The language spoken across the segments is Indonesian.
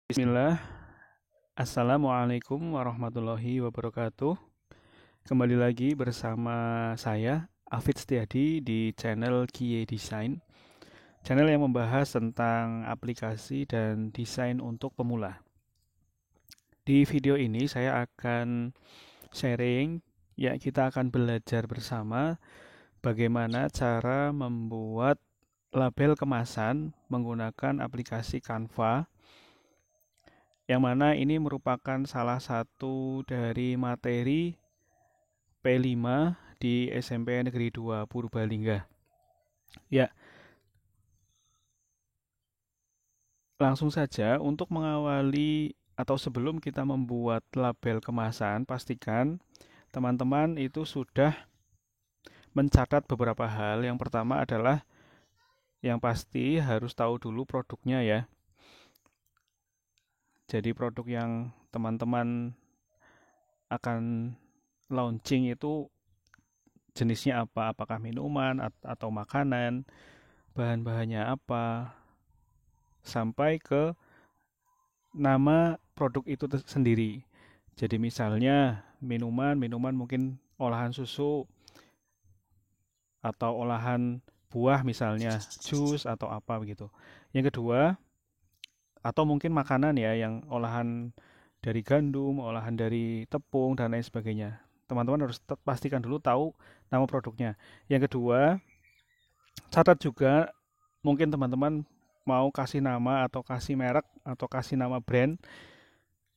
Bismillah, Assalamualaikum warahmatullahi wabarakatuh. Kembali lagi bersama saya, Afid Setiadi di channel Kie Design. Channel yang membahas tentang aplikasi dan desain untuk pemula. Di video ini saya akan sharing, ya kita akan belajar bersama bagaimana cara membuat label kemasan menggunakan aplikasi Canva, yang mana ini merupakan salah satu dari materi P5 di SMP Negeri 2 Purbalingga. Ya, langsung saja untuk mengawali atau sebelum kita membuat label kemasan, pastikan teman-teman itu sudah mencatat beberapa hal. Yang pertama adalah yang pasti harus tahu dulu produknya ya. Jadi produk yang teman-teman akan launching itu jenisnya apa? Apakah minuman atau makanan? Bahan-bahannya apa? Sampai ke nama produk itu sendiri. Jadi misalnya minuman mungkin olahan susu atau olahan buah misalnya jus atau apa begitu. Yang kedua, atau mungkin makanan ya yang olahan dari gandum, olahan dari tepung dan lain sebagainya. Teman-teman harus pastikan dulu tahu nama produknya. Yang kedua, catat juga mungkin teman-teman mau kasih nama atau kasih merek atau kasih nama brand,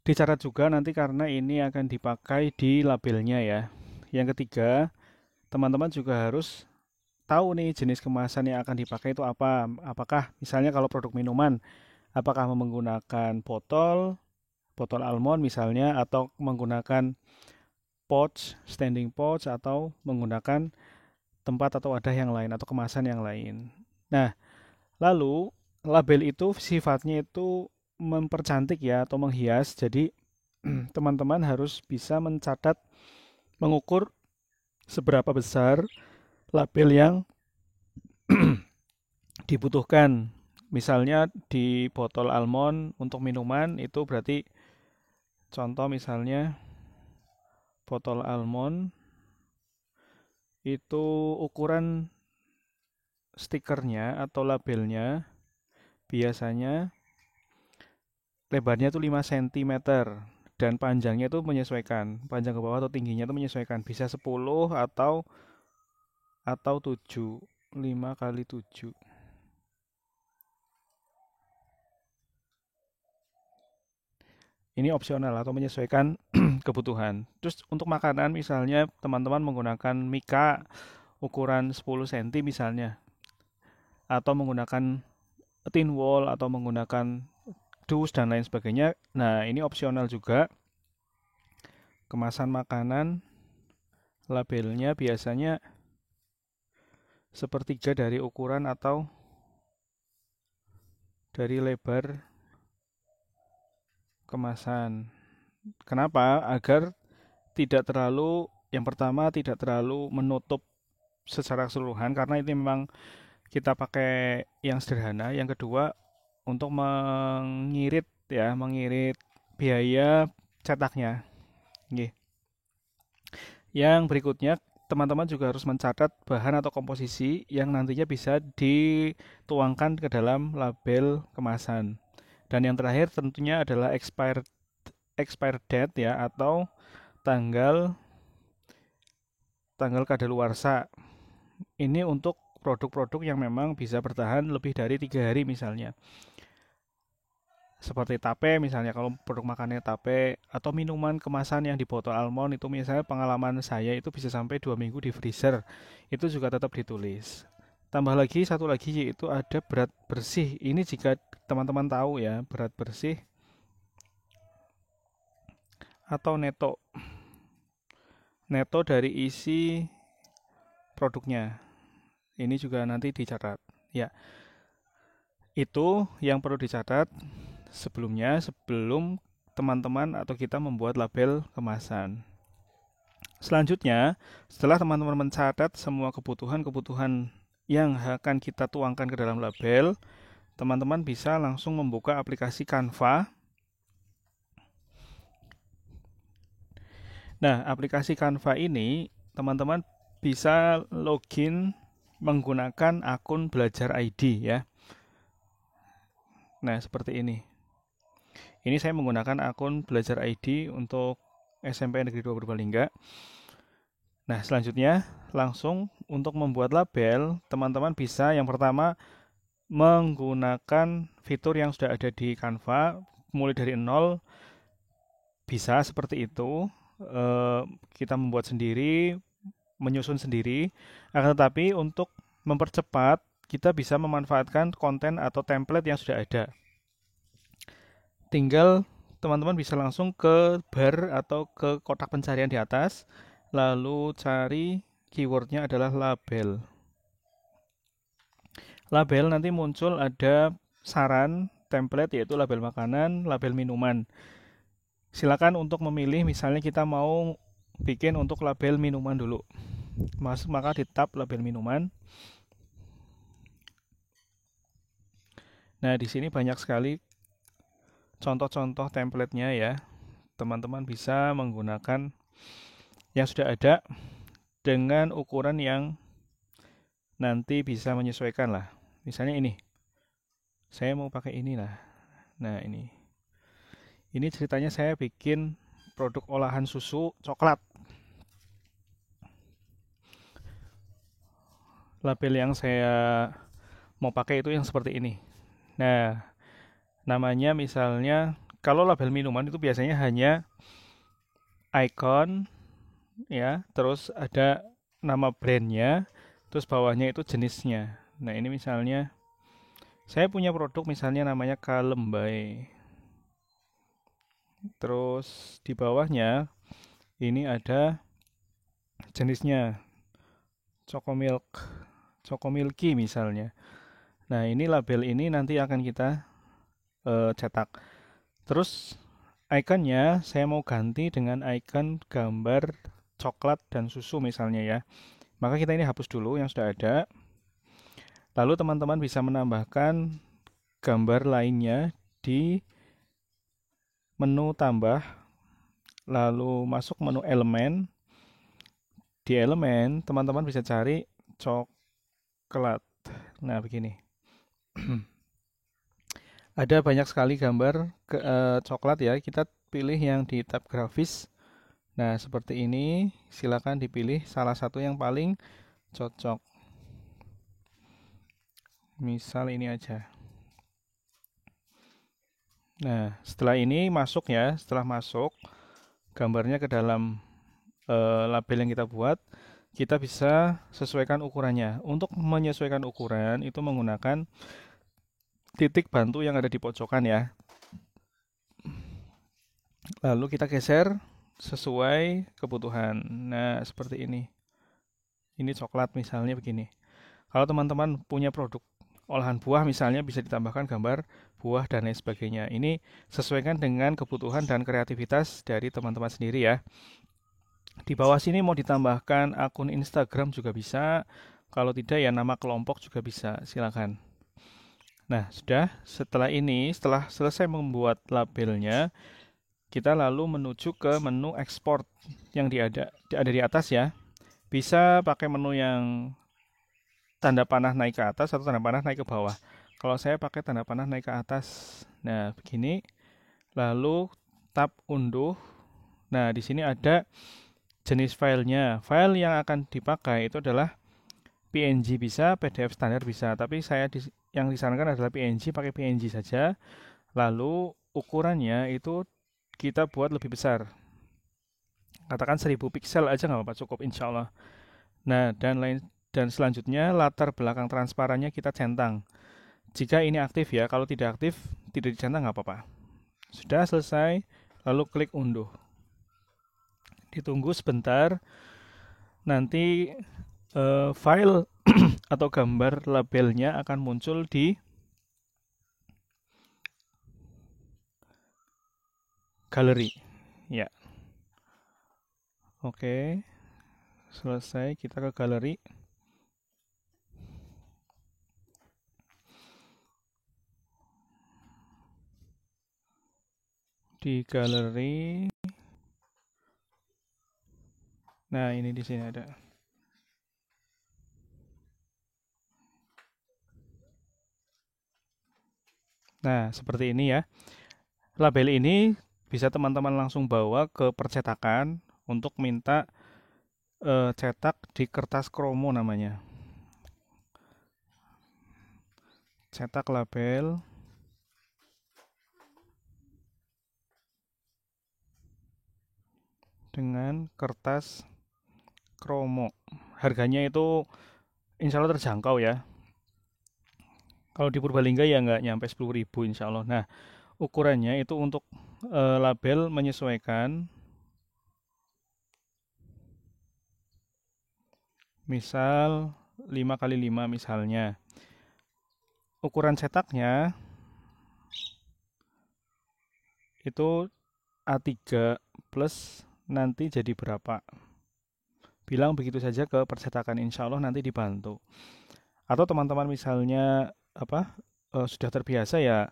dicatat juga nanti karena ini akan dipakai di labelnya ya. Yang ketiga, teman-teman juga harus tahu nih jenis kemasan yang akan dipakai itu apa. Apakah misalnya kalau produk minuman, apakah menggunakan botol almond misalnya, atau menggunakan pouch, standing pouch, atau menggunakan tempat atau wadah yang lain atau kemasan yang lain. Nah, lalu label itu sifatnya itu mempercantik ya atau menghias. Jadi teman-teman harus bisa mencatat, mengukur seberapa besar label yang dibutuhkan. Misalnya di botol almond untuk minuman itu berarti contoh misalnya botol almond itu ukuran stikernya atau labelnya biasanya lebarnya itu 5 cm dan panjangnya itu menyesuaikan. Panjang ke bawah atau tingginya itu menyesuaikan. Bisa 10 atau 7. 5 kali 7. Ini opsional atau menyesuaikan kebutuhan. Terus untuk makanan misalnya teman-teman menggunakan mika ukuran 10 cm misalnya, atau menggunakan tin wall atau menggunakan dus dan lain sebagainya. Nah, ini opsional juga. Kemasan makanan labelnya biasanya sepertiga dari ukuran atau dari lebar kemasan. Kenapa? Agar tidak terlalu, yang pertama tidak terlalu menutup secara keseluruhan karena ini memang kita pakai yang sederhana. Yang kedua, untuk mengirit ya, mengirit biaya cetaknya. Nggih. Yang berikutnya, teman-teman juga harus mencatat bahan atau komposisi yang nantinya bisa dituangkan ke dalam label kemasan. Dan yang terakhir tentunya adalah expire date ya, atau tanggal tanggal kadaluarsa. Ini untuk produk-produk yang memang bisa bertahan lebih dari 3 hari misalnya. Seperti tape misalnya, kalau produk makannya tape atau minuman kemasan yang di botol almond itu misalnya pengalaman saya itu bisa sampai 2 minggu di freezer. Itu juga tetap ditulis. Tambah lagi satu lagi yaitu ada berat bersih. Ini jika teman-teman tahu ya, berat bersih atau neto. Neto dari isi produknya. Ini juga nanti dicatat. Ya, itu yang perlu dicatat sebelum teman-teman atau kita membuat label kemasan. Selanjutnya, setelah teman-teman mencatat semua kebutuhan-kebutuhan yang akan kita tuangkan ke dalam label, teman-teman bisa langsung membuka aplikasi Canva Nah, aplikasi Canva ini teman-teman bisa login menggunakan akun Belajar ID ya. Nah, seperti ini. Ini saya menggunakan akun Belajar ID untuk SMP Negeri 2 Purbalingga. Nah, selanjutnya langsung untuk membuat label, teman-teman bisa yang pertama menggunakan fitur yang sudah ada di Canva, mulai dari nol, bisa seperti itu. Eh, kita membuat sendiri, menyusun sendiri. Akan tetapi untuk mempercepat, kita bisa memanfaatkan konten atau template yang sudah ada. Tinggal teman-teman bisa langsung ke bar atau ke kotak pencarian di atas, lalu cari keywordnya adalah label. Label nanti muncul ada saran template yaitu label makanan, label minuman. Silakan untuk memilih misalnya kita mau bikin untuk label minuman dulu. Maka di tab label minuman. Nah, di sini banyak sekali contoh-contoh template-nya ya. Teman-teman bisa menggunakan yang sudah ada dengan ukuran yang nanti bisa menyesuaikan lah. Misalnya ini. Saya mau pakai ini lah. Nah, ini. Ini ceritanya saya bikin produk olahan susu coklat. Label yang saya mau pakai itu yang seperti ini. Nah, namanya misalnya kalau label minuman itu biasanya hanya icon ya, terus ada nama brandnya, terus bawahnya itu jenisnya. Nah, ini misalnya saya punya produk misalnya namanya Kalembay. Terus di bawahnya ini ada jenisnya Chocomilk, Chocomilky misalnya. Nah, ini label ini nanti akan kita cetak. Terus ikonnya saya mau ganti dengan icon gambar coklat dan susu misalnya ya. Maka kita ini hapus dulu yang sudah ada. Lalu teman-teman bisa menambahkan gambar lainnya di menu tambah, lalu masuk menu elemen. Di elemen teman-teman bisa cari coklat. Nah, begini. Ada banyak sekali gambar coklat ya. Kita pilih yang di tab grafis. Nah, seperti ini. Silakan dipilih salah satu yang paling cocok. Misal ini aja. Nah, setelah ini masuk ya. Setelah masuk, gambarnya ke dalam label yang kita buat, kita bisa sesuaikan ukurannya. Untuk menyesuaikan ukuran itu menggunakan titik bantu yang ada di pojokan ya. Lalu kita geser sesuai kebutuhan. Nah, seperti ini. Ini coklat misalnya begini. Kalau teman-teman punya produk olahan buah misalnya bisa ditambahkan gambar buah dan lain sebagainya. Ini sesuaikan dengan kebutuhan dan kreativitas dari teman-teman sendiri ya. Di bawah sini mau ditambahkan akun Instagram juga bisa. Kalau tidak ya nama kelompok juga bisa. Silakan. Nah, sudah. Setelah ini, setelah selesai membuat labelnya, kita lalu menuju ke menu export yang ada di atas ya. Bisa pakai menu yang tanda panah naik ke atas atau tanda panah naik ke bawah. Kalau saya pakai tanda panah naik ke atas. Nah, begini. Lalu tab unduh. Nah, di sini ada jenis filenya. File yang akan dipakai itu adalah PNG bisa, PDF standar bisa. Tapi yang disarankan adalah PNG, pakai PNG saja. Lalu ukurannya itu kita buat lebih besar. Katakan 1000 pixel aja nggak apa-apa, cukup insya Allah. Nah, dan selanjutnya latar belakang transparannya kita centang. Jika ini aktif ya, kalau tidak aktif tidak dicentang nggak apa-apa. Sudah selesai, lalu klik unduh. Ditunggu sebentar, nanti file atau gambar labelnya akan muncul di galeri. Ya, oke. Selesai, kita ke galeri. Di galeri Nah, ini di sini ada. Nah, seperti ini ya. Label ini bisa teman-teman langsung bawa ke percetakan untuk minta cetak di kertas kromo namanya. Cetak label dengan kertas kromo. Harganya itu insya Allah terjangkau ya. Kalau di Purbalingga ya nggak nyampe 10.000 insya Allah. Nah, ukurannya itu untuk label menyesuaikan. Misal 5 kali 5 misalnya. Ukuran cetaknya itu A3 plus nanti jadi berapa. Bilang begitu saja ke percetakan, insya Allah nanti dibantu. Atau teman-teman misalnya sudah terbiasa ya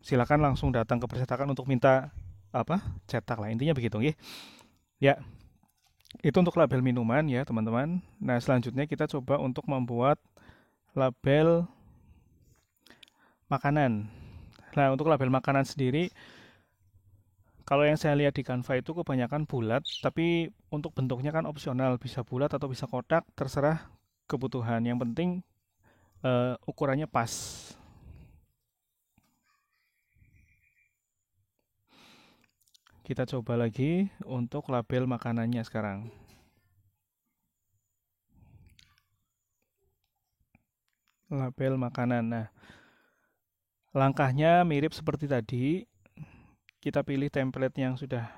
silakan langsung datang ke percetakan untuk minta cetak lah, intinya begitu nggih. Ya, itu untuk label minuman ya teman-teman. Nah, selanjutnya kita coba untuk membuat label makanan. Nah, untuk label makanan sendiri, kalau yang saya lihat di Canva itu kebanyakan bulat, tapi untuk bentuknya kan opsional, bisa bulat atau bisa kotak, terserah kebutuhan. Yang penting ukurannya pas. Kita coba lagi untuk label makanannya sekarang. Label makanan. Nah, langkahnya mirip seperti tadi. Kita pilih template yang sudah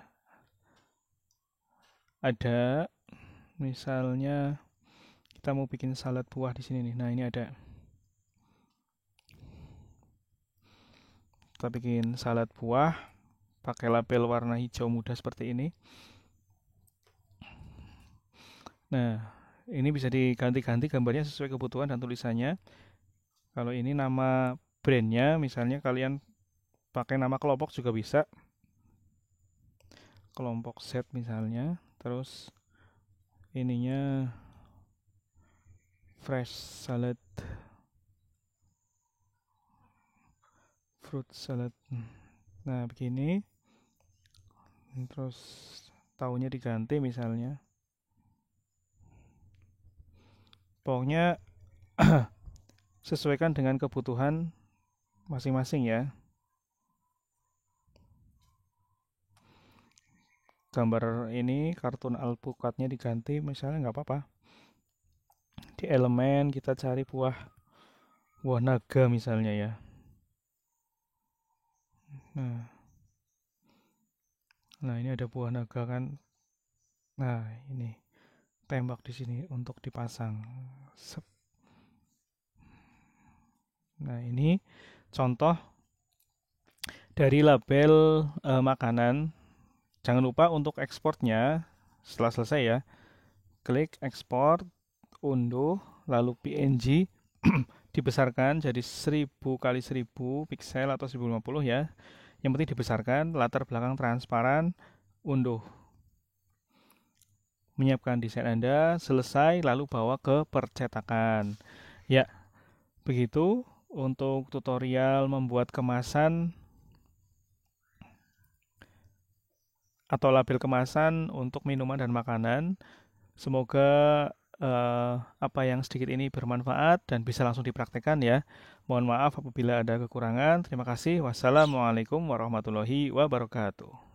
ada. Misalnya kita mau bikin salad buah di sini nih. Nah, ini ada. Kita bikin salad buah pakai label warna hijau muda seperti ini. Nah, ini bisa diganti-ganti gambarnya sesuai kebutuhan dan tulisannya. Kalau ini nama brandnya, misalnya kalian pakai nama kelompok juga bisa. Kelompok set misalnya. Terus ininya fresh salad, fruit salad. Nah, begini. Terus tahunnya diganti misalnya. Pokoknya sesuaikan dengan kebutuhan masing-masing ya. Gambar ini kartun alpukatnya diganti misalnya nggak apa-apa. Di elemen kita cari buah naga misalnya ya. Nah, ini ada buah naga kan. Nah, ini tembak di sini untuk dipasang. Nah, ini contoh dari label makanan. Jangan lupa untuk ekspornya setelah selesai ya. Klik ekspor, unduh, lalu PNG dibesarkan jadi 1000 kali 1000 piksel atau 1050 ya. Yang penting dibesarkan, latar belakang transparan, unduh. Menyiapkan desain Anda, selesai, lalu bawa ke percetakan. Ya, begitu untuk tutorial membuat kemasan atau label kemasan untuk minuman dan makanan. Semoga apa yang sedikit ini bermanfaat dan bisa langsung dipraktekkan ya. Mohon maaf apabila ada kekurangan. Terima kasih. Wassalamualaikum warahmatullahi wabarakatuh.